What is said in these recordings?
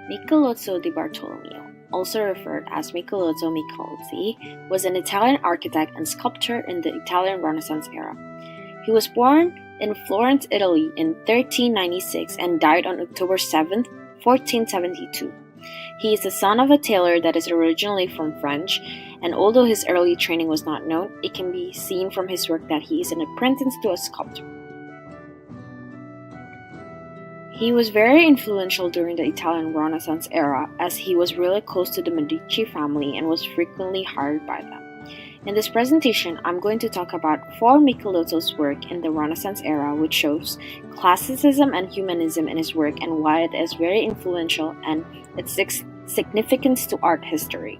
Michelozzo di Bartolomeo, also referred as Michelozzo Michelozzi, was an Italian architect and sculptor in the Italian Renaissance era. He was born in Florence, Italy in 1396 and died on October 7, 1472. He is the son of a tailor that is originally from French, and although his early training was not known, it can be seen from his work that he is an apprentice to a sculptor. He was very influential during the Italian Renaissance era, as he was really close to the Medici family and was frequently hired by them. In this presentation, I'm going to talk about 4 Michelozzo's work in the Renaissance era, which shows classicism and humanism in his work and why it is very influential and its significance to art history.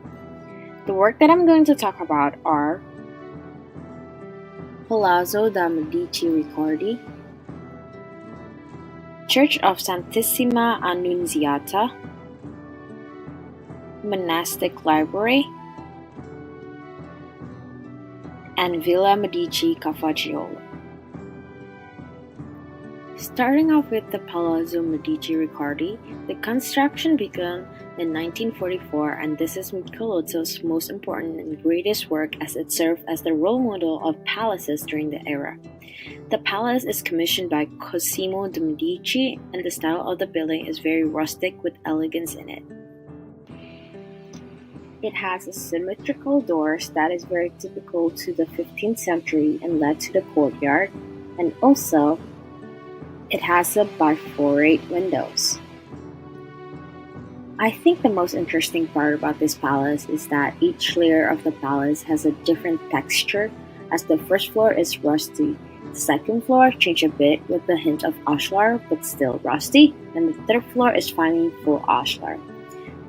The work that I'm going to talk about are Palazzo da Medici Riccardi, Church of Santissima Annunziata, Monastic Library, and Villa Medici Cafaggiolo. Starting off with the Palazzo Medici Riccardi, the construction began in 1944, and this is Michelozzo's most important and greatest work as it served as the role model of palaces during the era. The palace is commissioned by Cosimo de' Medici, and the style of the building is very rustic with elegance in it. It has a symmetrical doors that is very typical to the 15th century and led to the courtyard, and also it has a biforate windows. I think the most interesting part about this palace is that each layer of the palace has a different texture, as the first floor is rusty, the second floor changed a bit with a hint of ashlar but still rusty, and the third floor is finally full ashlar.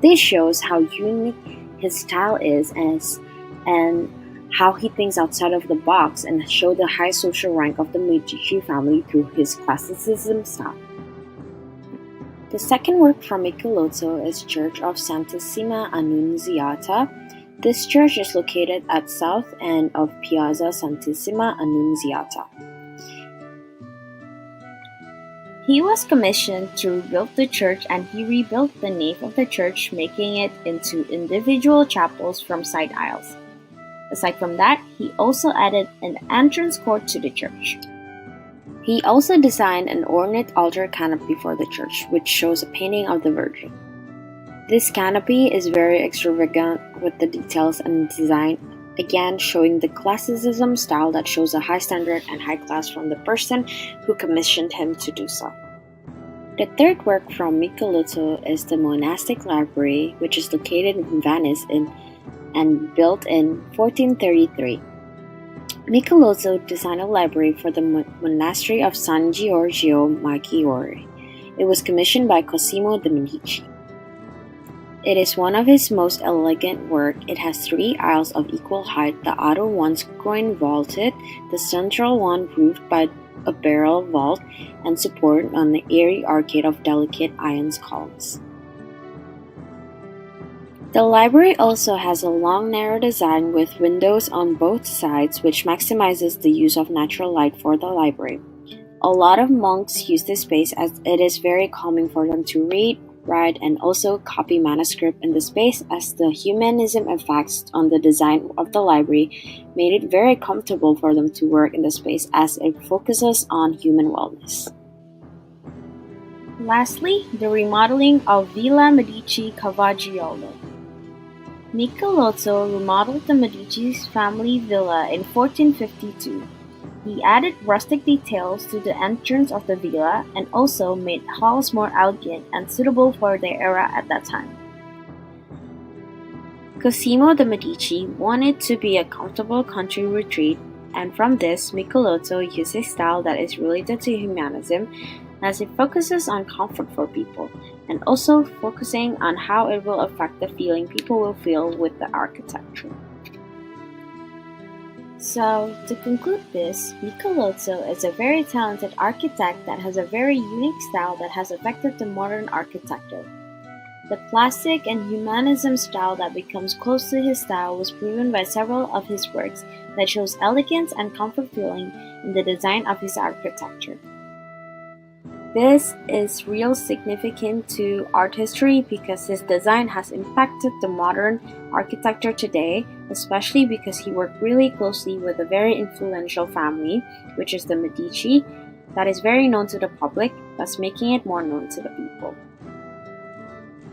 This shows how unique his style is and how he thinks outside of the box and show the high social rank of the Medici family through his classicism style. The second work from Michelozzo is Church of Santissima Annunziata. This church is located at south end of Piazza Santissima Annunziata. He was commissioned to rebuild the church, and he rebuilt the nave of the church, making it into individual chapels from side aisles. Aside from that, he also added an entrance court to the church. He also designed an ornate altar canopy for the church, which shows a painting of the Virgin. This canopy is very extravagant with the details and design, again showing the classicism style that shows a high standard and high class from the person who commissioned him to do so. The third work from Michelozzo is the Monastic Library, which is located in Venice and built in 1433. Michelozzo designed a library for the monastery of San Giorgio Maggiore. It was commissioned by Cosimo de' Medici. It is one of his most elegant work. It has 3 aisles of equal height, the outer ones groin vaulted, the central one roofed by a barrel vault and supported on the airy arcade of delicate iron columns. The library also has a long narrow design with windows on both sides, which maximizes the use of natural light for the library. A lot of monks use this space as it is very calming for them to read, write, and also copy manuscript in the space, as the humanism effects on the design of the library made it very comfortable for them to work in the space as it focuses on human wellness. Lastly, the remodeling of Villa Medici Cafaggiolo. Michelozzo remodeled the Medici's family villa in 1452. He added rustic details to the entrance of the villa and also made halls more elegant and suitable for their era at that time. Cosimo de' Medici wanted to be a comfortable country retreat, and from this, Michelozzo used a style that is related to humanism, as it focuses on comfort for people, and also focusing on how it will affect the feeling people will feel with the architecture. So, to conclude this, Michelozzo is a very talented architect that has a very unique style that has affected the modern architecture. The classic and humanism style that becomes close to his style was proven by several of his works that shows elegance and comfort feeling in the design of his architecture. This is real significant to art history because his design has impacted the modern architecture today, especially because he worked really closely with a very influential family, which is the Medici, that is very known to the public, thus making it more known to the people.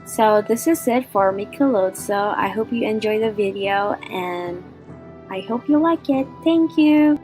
So this is it for Michelozzo. I hope you enjoy the video and I hope you like it. Thank you!